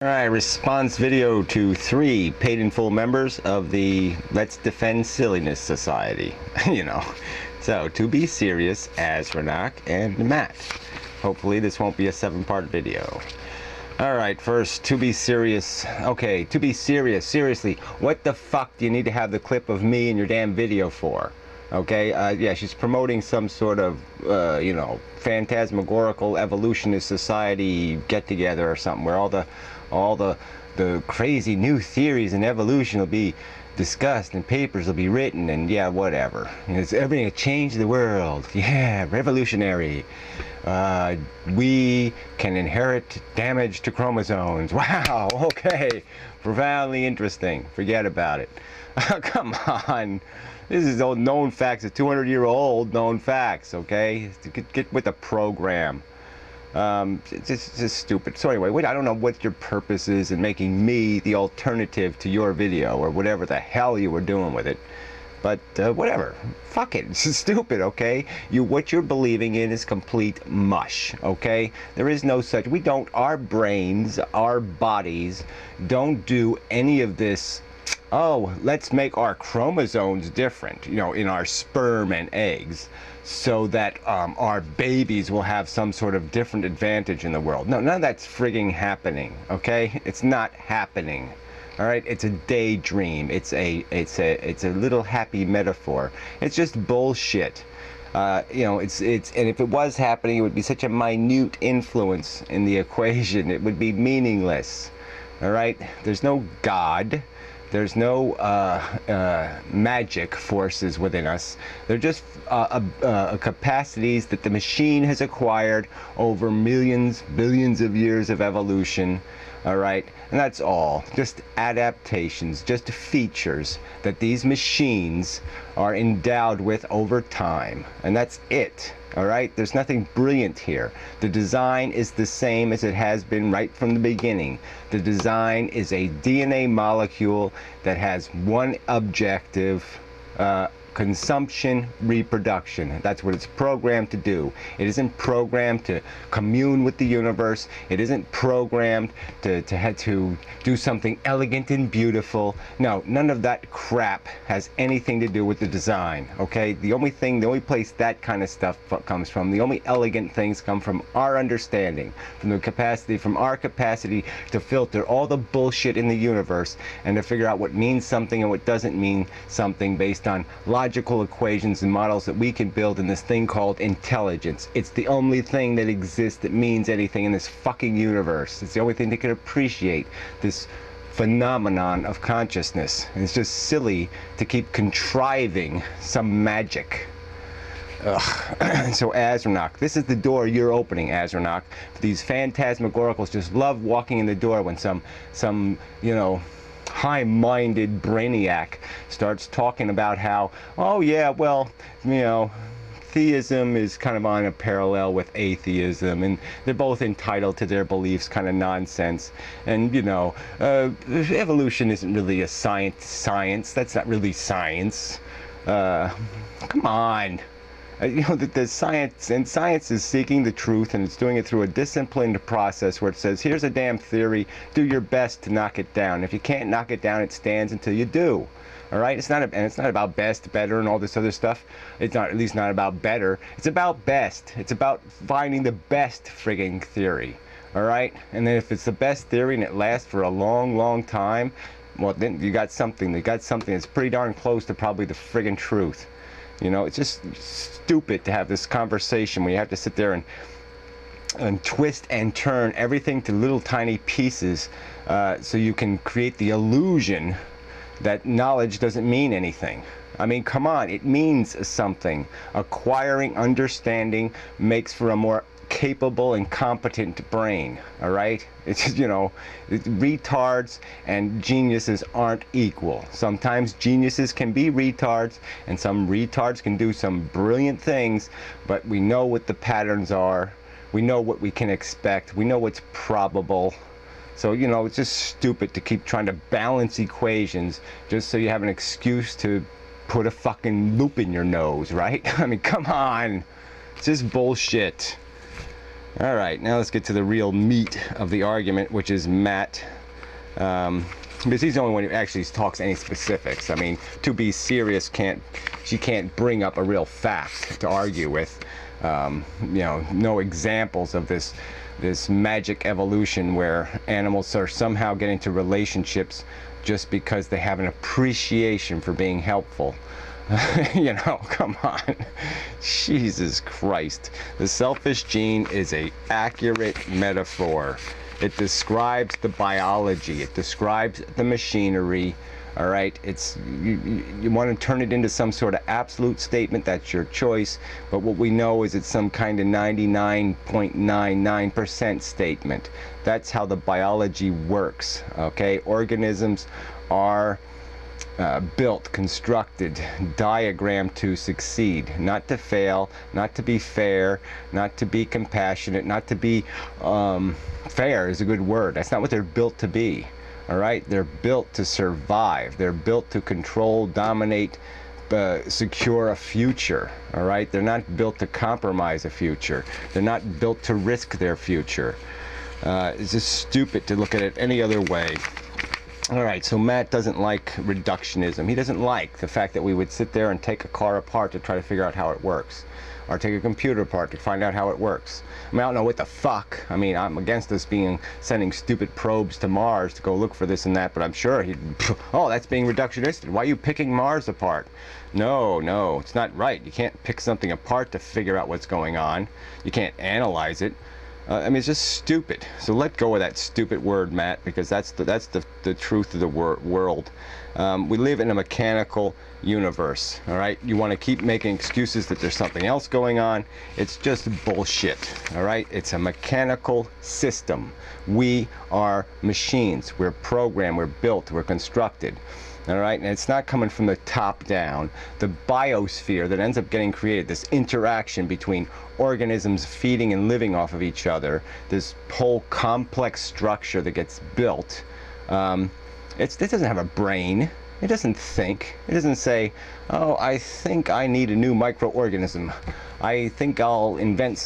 Alright, response video to 3 paid in full members of the Let's Defend Silliness Society. So, to be serious, Azranak and Matt. Hopefully this won't be a 7-part video. Alright, first, to be serious. Okay, to be serious, seriously, what the fuck do you need to have the clip of me in your damn video for? Okay, yeah, she's promoting some sort of, phantasmagorical evolutionist society get-together or something, where all the crazy new theories in evolution will be discussed and papers will be written and yeah, whatever. It's everything to change the world. Yeah, revolutionary. We can inherit damage to chromosomes. Wow, okay. Profoundly interesting. Forget about it. Come on. This is old known facts. It's 200-year-old known facts, okay? Get with the program. It's just stupid. So anyway, wait, I don't know what your purpose is in making me the alternative to your video or whatever the hell you were doing with it. But whatever. Fuck it. It's stupid, okay? What you're believing in is complete mush, okay? There is no such. Our brains, our bodies don't do any of this. Oh, let's make our chromosomes different, in our sperm and eggs, so that our babies will have some sort of different advantage in the world. No, none of that's frigging happening, okay? It's not happening. All right, it's a daydream. It's a little happy metaphor. It's just bullshit. And if it was happening, it would be such a minute influence in the equation. It would be meaningless. All right, there's no God. There's no magic forces within us. They're just capacities that the machine has acquired over millions, billions of years of evolution. All right, and that's all. Just adaptations, just features that these machines are endowed with over time, and that's it. All right, there's nothing brilliant here. The design is the same as it has been right from the beginning. The design is a DNA molecule that has one objective, consumption, reproduction. That's what it's programmed to do. It isn't programmed to commune with the universe. It isn't programmed to do something elegant and beautiful. No, none of that crap has anything to do with the design, okay? The only place that kind of stuff comes from, the only elegant things come from our understanding, from our capacity to filter all the bullshit in the universe and to figure out what means something and what doesn't mean something based on logical equations and models that we can build in this thing called intelligence. It's the only thing that exists that means anything in this fucking universe. It's the only thing that can appreciate this phenomenon of consciousness. And it's just silly to keep contriving some magic. Ugh. So Azranak, this is the door you're opening, Azranak. These phantasmagoricals just love walking in the door when some high-minded brainiac starts talking about how, oh yeah, well, theism is kind of on a parallel with atheism, and they're both entitled to their beliefs, kind of nonsense. And evolution isn't really a science. That's not really science. Come on. The science is seeking the truth, and it's doing it through a disciplined process where it says, here's a damn theory, do your best to knock it down. If you can't knock it down, it stands until you do. All right, it's not about best, better, and all this other stuff. It's not, at least not about better. It's about best. It's about finding the best frigging theory. All right, and then if it's the best theory and it lasts for a long, long time, well, then you got something. That's pretty darn close to probably the friggin' truth. It's just stupid to have this conversation where you have to sit there and twist and turn everything to little tiny pieces so you can create the illusion that knowledge doesn't mean anything. I mean, come on, it means something. Acquiring understanding makes for a more capable and competent brain, all right? It's just, retards and geniuses aren't equal. Sometimes geniuses can be retards, and some retards can do some brilliant things, but we know what the patterns are. We know what we can expect. We know what's probable. So, it's just stupid to keep trying to balance equations just so you have an excuse to put a fucking loop in your nose, right? I mean, come on. It's just bullshit. All right, now let's get to the real meat of the argument, which is Matt. Because he's the only one who actually talks any specifics. I mean, to be serious, she can't bring up a real fact to argue with. You know, no examples of this magic evolution where animals are somehow getting to relationships just because they have an appreciation for being helpful. You know, come on. Jesus Christ. The selfish gene is an accurate metaphor. It describes the biology. It describes the machinery. All right, you want to turn it into some sort of absolute statement, that's your choice, but what we know is it's some kind of 99.99% statement. That's how the biology works, okay? Organisms are built, constructed, diagrammed to succeed, not to fail, not to be fair, not to be compassionate, not to be fair is a good word. That's not what they're built to be. All right, they're built to survive. They're built to control, dominate, secure a future. All right, they're not built to compromise a future. They're not built to risk their future. It's just stupid to look at it any other way. All right, so Matt doesn't like reductionism. He doesn't like the fact that we would sit there and take a car apart to try to figure out how it works, or take a computer apart to find out how it works. I mean, I don't know what the fuck. I mean, I'm against us sending stupid probes to Mars to go look for this and that, but I'm sure oh, that's being reductionistic. Why are you picking Mars apart? No, it's not right. You can't pick something apart to figure out what's going on. You can't analyze it. I mean, it's just stupid. So let go of that stupid word, Matt, because that's the truth of the world. We live in a mechanical universe, all right? You want to keep making excuses that there's something else going on. It's just bullshit, all right? It's a mechanical system. We are machines. We're programmed, we're built, we're constructed. All right, and it's not coming from the top down. The biosphere that ends up getting created, this interaction between organisms feeding and living off of each other, this whole complex structure that gets built, it doesn't have a brain. It doesn't think. It doesn't say, oh, I think I need a new microorganism. I think I'll invent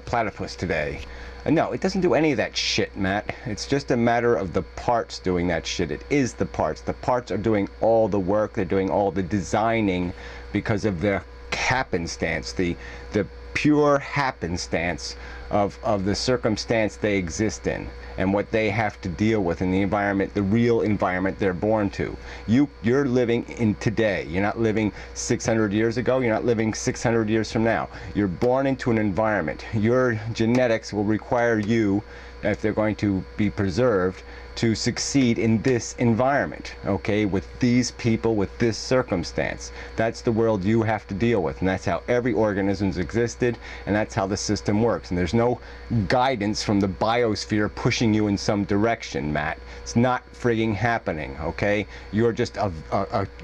platypus today. No, it doesn't do any of that shit, Matt. It's just a matter of the parts doing that shit. It is the parts. The parts are doing all the work. They're doing all the designing because of the happenstance, the pure happenstance of the circumstance they exist in and what they have to deal with in the environment, the real environment they're born to. You're living in today. You're not living 600 years ago. You're not living 600 years from now. You're born into an environment. Your genetics will require you, if they're going to be preserved, to succeed in this environment, okay, with these people, with this circumstance. That's the world you have to deal with, and that's how every organism's existed, and that's how the system works. And there's no guidance from the biosphere pushing you in some direction, Matt. It's not frigging happening, okay? You're just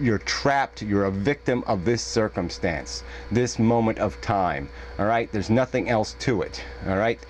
you're trapped, you're a victim of this circumstance, this moment of time, all right? There's nothing else to it, all right?